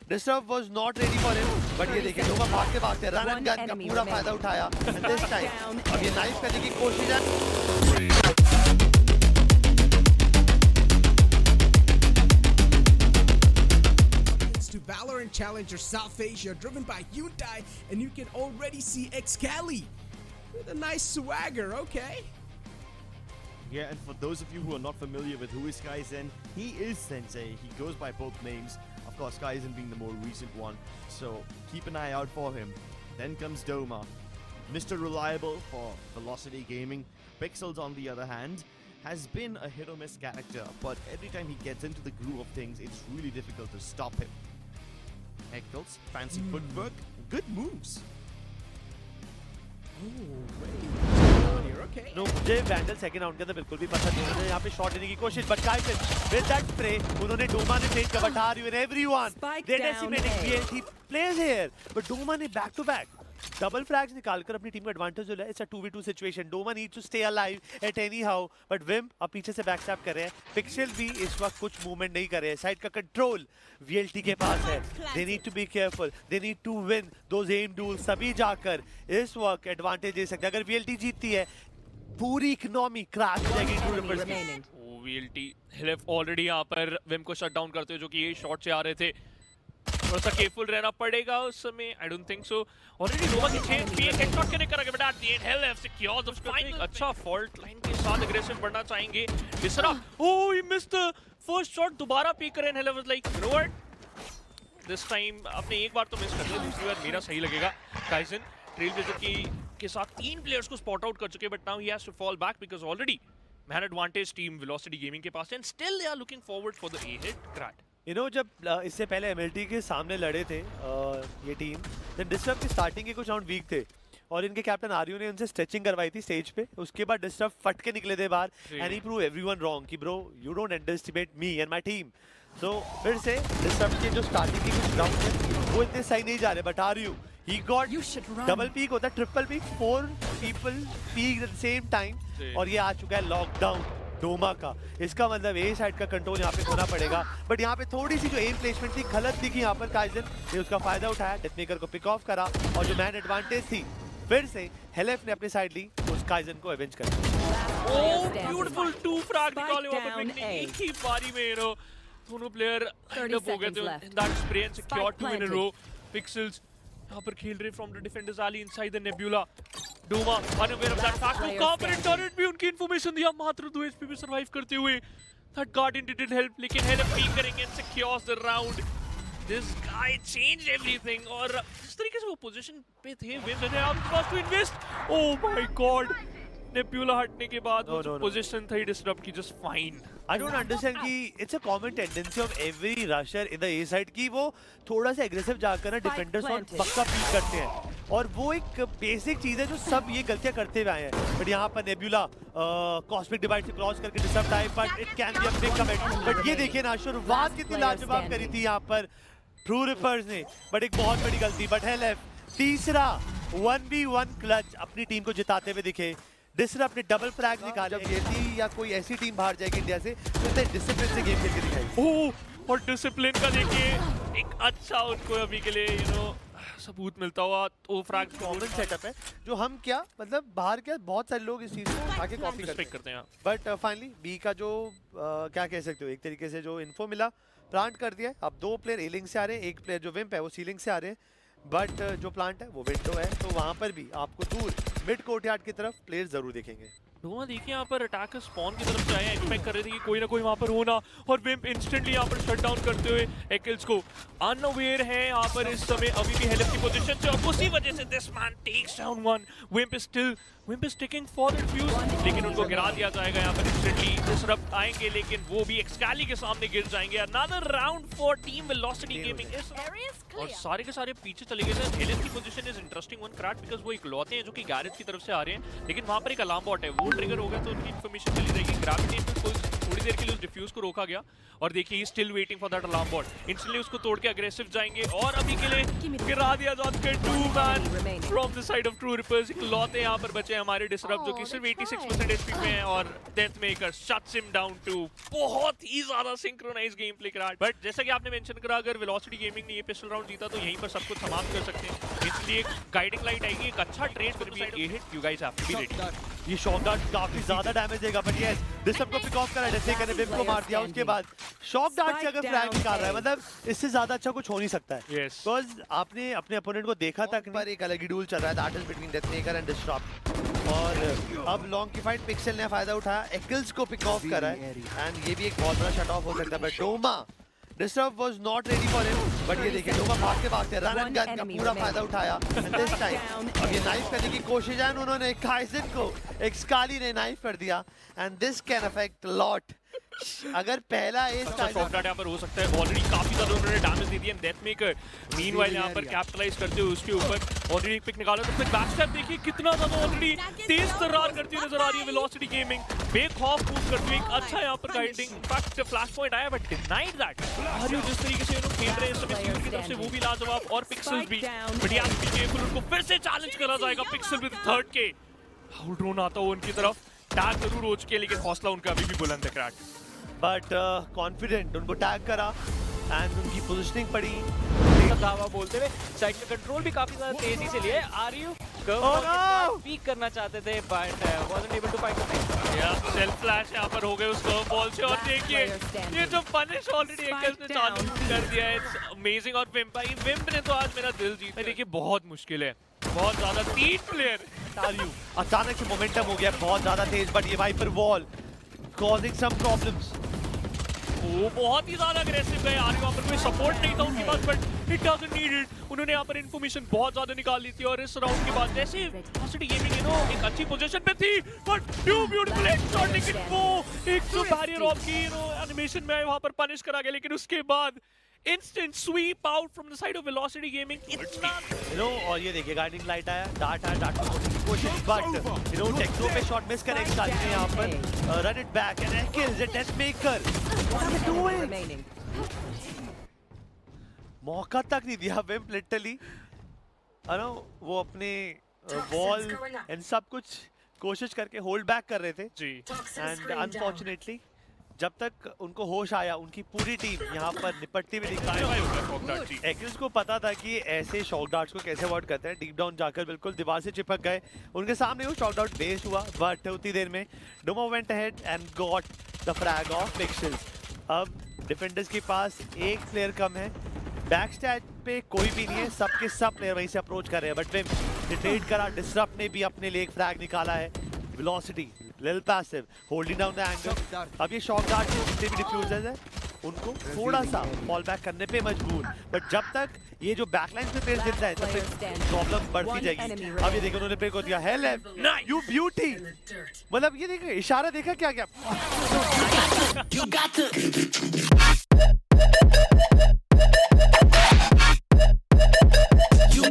Disturb was not ready for him, but ये देखिए डोमा भागते भागते रन एंड गन का पूरा फायदा उठाया this time। अब ये नाइफ करने की कोशिश है। To Valorant Challenger South Asia, driven by Hyundai, and you can already see Excali with a nice swagger. Okay. Yeah, and for those of you who are not familiar with who is Kaizen, he is Sensei. He goes by both names. Of course, Kaizen being the more recent one. So keep an eye out for him. Then comes Doma, Mr. Reliable for Velocity Gaming. Pixels, on the other hand, has been a hit or miss character, but every time he gets into the groove of things, it's really difficult to stop him. Ekdals, fancy footwork, good moves. Okay. No, मुझे vandal second round के अंदर बिल्कुल भी पसंद नहीं। उन्होंने यहाँ पे शॉट लेने की कोशिश, but Kaizen with that spray, उन्होंने डोमा ने चेंज कर बता रही है everyone. They're decimating VLT players here, but Doma ने back to back double flags निकालकर अपनी टीम को एडवांटेज ले। It's a 2v2 situation. Doma need to stay alive at anyhow, but Vim अब पीछे से बैकस्टैप कर रहे हैं। पिक्सल भी इस वक्त कुछ मूवमेंट नहीं कर रहे हैं। साइड का कंट्रोल वीएलटी के पास है। They need to be careful, they need to win those aim duels. सभी जाकर इस वक्त एडवांटेज ले सकते हैं। अगर वीएलटी जीतती है पूरी इकोनॉमी क्रैश हो जाएगी टू नंबर्स की। वीएलटी हिलेफ ऑलरेडी यहाँ पर विम को शट डाउन करते हुए, जो कि ये शॉट से आ रहे थे। थोड़ा सा केयरफुल रहना पड़ेगा उस समय। I don't think so. Already Nova की चेन पे हेडशॉट कनेक्ट करेंगे, बट एट द एंड हिलेफ सिक्योर्स द फाइनल। अच्छा फॉल्ट लाइन के साथ एग्रेसिव बढ़ना चाहेंगे। Disrupt, oh he missed the first shot. दोबारा पीक करें। हिलेफ was like you know what, this time आपने एक बार तो मिस कर दिया, दूसरी बार मेरा सही लगेगा। काइजन ट्रेलब्लेजर के साथ 3 प्लेयर्स को स्पॉट आउट कर चुके, but now he has to fall back because already man advantage team Velocity Gaming के पास है, and still they are looking forward for the a hit crate. You know जब इससे पहले एमएलटी के सामने लड़े थे ये टीम, देन डिस्टर्ब की स्टार्टिंग के कुछ राउंड वीक थे और इनके कैप्टन आर्यू ने उनसे स्ट्रेचिंग करवाई थी स्टेज पे। उसके बाद डिस्टर्ब फट के निकले थे बाहर and he prove everyone wrong कि bro you don't underestimate me and my team. So फिर से डिस्टर्ब के जो स्टार्टिंग के कुछ राउंड थे वो इतने सही नहीं जा रहे, but are you he got double peek होता है, triple peek, 4 people peaked at the same time और ये आ चुका है लॉकडाउन डोमा का। इसका मतलब ए साइड का कंट्रोल यहाँ पे होना पड़ेगा, बट यहाँ पे थोड़ी सी जो एम प्लेसमेंट थी गलत दिखी यहाँ पर। काइजन ने उसका फायदा उठाया, डेथमेकर को पिक ऑफ करा और जो मैन एडवांटेज थी फिर से हेलेफ ने अपनी साइड ली, उस काइजन को एवेंज कर। ओह ब्यूटीफुल 2 फ्रैग निकाले वहां पर पिकने एक ही बारी में। नो दोनों प्लेयर एंड अप हो गए थे that spray and secure 2 in a row। Pixels यहाँ पर खेल रहे from the defenders alley inside the nebula. Doma unaware of that fact, वो कॉर्पोरेट टर्रेट भी उनकी इंफॉर्मेशन दिया, मात्र 2 HP पे सरवाइव करते हुए। दैट गार्डियन डिडंट हेल्प, लेकिन हेल्प पीक करेंगे and secures the round. This guy changed everything, और जिस तरीके से वो पोजीशन पे थे विम ने आप pass to invest. Oh my god, Nebula हटने के बाद वो पोजीशन थी डिस्टर्ब की just fine. I don't understand कि it's a common tendency of every rusher in the A side कि वो थोड़ा सा एग्रेसिव जाकर ना डिफेंडर्स और पक्का पीक करते हैं, और वो एक बेसिक चीज़ है जो सब ये गलतियां करते हुए आए हैं। बट यहाँ पर नेबुला कॉस्मिक डिवाइड से क्रॉस करके disturb type, but it can be a big commit. But ये देखिए ना शुरुआत कितनी लाजवाब करी थी यहाँ पर ट्रू रिपर्स ने, बट एक बहुत बड़ी गलती। बट हेलेफ तीसरा 1v1 क्लच अपनी टीम को जिताते हुए दिखे। डिसरप्ट ने डबल फ्लैग निकाला। जब ये थी या कोई ऐसी टीम बाहर जाएगी इंडिया से तो उसने डिसिप्लिन से गेम खेल के दिखाई। ओह और डिसिप्लिन का देखिए एक अच्छा उनको अभी के लिए यू नो सबूत मिलता हुआ। तो फ्रैग कॉमन सेटअप है जो हम क्या मतलब बाहर क्या बहुत सारे लोग इस चीज को आके कॉपी करते हैं। बट फाइनली बी का जो क्या कह सकते हो, एक तरीके से जो इन्फो मिला प्लांट कर दिया। अब 2 प्लेयर एलिंग से आ रहे हैं, एक प्लेयर जो विम्प है वो सीलिंग से आ रहे हैं, बट जो प्लांट है वो विंडो है, तो वहां पर भी आपको दूर मिड कोर्टयार्ड की तरफ प्लेयर जरूर दिखेंगे। डोमा देखिए यहाँ पर अटैकर स्पॉन की तरफ से आए, एक्सपेक्ट कर रहे थे कि कोई ना कोई वहाँ पर होना, और विम्प इंस्टेंटली यहाँ पर शट डाउन करते हुए एक्ल्स को अनअवेयर है यहाँ पर इस समय अभी भी हेल्प की पोजीशन से, और उसी वजह से this man takes down 1। Wimp is taking for the fuse, लेकिन उनको गिरा दिया जाएगा यहाँ पर इंस्टेंटली। डिसरप्ट आएंगे लेकिन वो भी एक्सकैली के सामने गिर जाएंगे। Another round for team Velocity gaming, और सारे के सारे पीछे चले गए थे। हेलेफ की position is interesting one crate, because वो इकलौते हैं जो कि गैरेज की तरफ से आ रहे हैं, लेकिन वहां पर एक अलार्म बॉट है, वो ट्रिगर हो गया तो उनकी इन्फॉर्मेशन चली जाएगी। ग्रेविटी फुल थोड़ी देर के लिए उस डिफ्यूज को रोका गया और देखिए he still waiting for that alarm bot. Instantly उसको तोड़ के अग्रेसिव जाएंगे और अभी के लिए गिरा दिया जाता है 2 man from the side of true reapers. इकलौते यहाँ पर बचे हमारे डिसरप्ट जो कि सिर्फ 86% एचपी पे हैं और death maker shuts him down too. बहुत ही ज्यादा सिंक्रोनाइज गेम प्ले करा। बट जैसा कि आपने मेंशन करा, अगर वेलोसिटी गेमिंग ने ये पिस्टल राउंड जीता तो यहीं पर सब कुछ समाप्त कर सकते हैं। इसलिए गाइडिंग लाइट आएगी, एक अच्छा ट्रेड फिर भी ये hit. You guys have to be ready. ये शॉक डार्ट काफी ज्यादा डैमेज देगा, बट यस डिस्टर्ब को पिक ऑफ करा जैसे कने विम को मार दिया। उसके बाद शॉक डार्ट से अगर फ्रैग निकाल रहा है, मतलब इससे ज्यादा अच्छा कुछ हो नहीं सकता है। Yes. बिकॉज आपने अपने अपोनेंट को देखा तक पर एक अलग ही डूल चल रहा है, that is between Deathmaker and Disturb. और अब लॉन्ग की फाइट पिक्सल ने फायदा उठाया, एक्ल्स को पिक ऑफ करा है एंड ये भी एक बहुत बड़ा शट ऑफ हो सकता है। But Doma disturb was not ready for him, but ये देखिए डोमा भागते रन एंड गन का पूरा फायदा उठाया। एंड दिस टाइम अब ये नाइफ करने की कोशिश है, उन्होंने काइजन को एक्सकाली ने नाइफ कर दिया and this can affect lot. अगर पहला एज शॉट डार्ट यहाँ पर हो सकता है, ऑलरेडी काफी ज्यादा उन्होंने डैमेज दे दिया। डेथ मेकर मीनवाइल यहाँ पर कैपिटलाइज करते हुए उसके ऊपर ऑलरेडी एक पिक निकाला। तो फिर बैक स्टेप देखिए कितना ज्यादा ऑलरेडी तेज तर्रार करती हुई नजर आ रही है वेलोसिटी गेमिंग। बेखौफ मूव करती हुई एक अच्छा यहाँ पर गाइडिंग इनफैक्ट फ्लैश पॉइंट आया बट डिनाइड दैट। आर्यू जिस तरीके से इन्होंने खेल रहे हैं इस समय सीन की तरफ से वो भी लाजवाब और पिक्सेल्स भी। बट यहाँ पे केवल उनको फिर से चैलेंज करा जाएगा पिक्सल विद थर्ड के। हाउ ड्रोन आता हो उनकी तरफ, टैग जरूर हो चुके हैं लेकिन हौसला उनका अभी भी बुलंद है क्रैक। बट कॉन्फिडेंट उनको टैग करा एंड उनकी पोजीशनिंग पड़ी। दावा बोलते हुए साइड में कंट्रोल भी काफी ज्यादा तेजी से लिए। आर्यू पीक करना चाहते थे but wasn't able to fight the या सेल्फ फ्लैश यहाँ पर हो गए उस कर्व बॉल से। और देखिए ये जो पनिश ऑलरेडी एकल्स ने चालू कर दिया है, इट्स अमेजिंग। और विम्प ने तो आज मेरा दिल जीता। देखिए बहुत मुश्किल है, बहुत ज्यादा 3 प्लेयर। आर्यू अचानक से मोमेंटम हो गया बहुत ज्यादा तेज, बट ये viper wall causing some problems. वो बहुत ही ज्यादा अग्रेसिव गए। आर्यू वहाँ पर कोई सपोर्ट नहीं था उनके पास but it doesn't need it. उन्होंने यहाँ पर इन्फॉर्मेशन बहुत ज्यादा निकाल ली थी और इस राउंड के बाद जैसे वेलोसिटी गेमिंग एक अच्छी पोजीशन पे थी बट टू ब्यूटीफुल हेडशॉट। लेकिन वो एक जो बैरियर ऑफ की एनिमेशन में वहाँ पर पनिश करा गया, लेकिन उसके बाद instant sweep out from the side of Velocity Gaming. इतना और ये देखिए गाइडिंग लाइट आया, डार्ट को कोशिश बट टेक्नो पे शॉट मिस करे एक्साली ने यहाँ पर run it back and kills the death maker. मौका तक नहीं दिया विम्प लिटरली, वो अपने वॉल एंड सब कुछ कोशिश करके होल्ड बैक कर रहे थे जी। एंड अनफॉर्चुनेटली जब तक उनको होश आया उनकी पूरी टीम यहाँ पर निपटती हुई दिखाई। एक्ल्स को पता था कि ऐसे शॉक डार्ट्स को कैसे अवॉइड करते हैं, डीप डाउन जाकर बिल्कुल दीवार से चिपक गए। उनके सामने वो शॉक डार्ट बेस्ड हुआ बट उतनी देर में Doma went ahead and got the frag of pixels. अब डिफेंडर्स के पास एक प्लेयर कम है, बैक स्टैच पे कोई भी नहीं है, सबके सब प्लेयर वहीं से अप्रोच कर रहे हैं। बट विम ट्रेड करा, डिसरप्ट ने भी अपने लिए एक फ्रैग निकाला है। Velocity little passive holding down the angle. अब ये शॉक डार्ट के जितने भी डिफ्यूजर्स हैं उनको थोड़ा सा फॉल बैक करने पे मजबूर, बट जब तक ये जो बैकलाइन पे प्लेयर जिंदा है तब तक प्रॉब्लम बढ़ती जाएगी। अब ये देखो उन्होंने पे को दिया हेल यू ब्यूटी, मतलब ये देखो इशारा देखा क्या क्या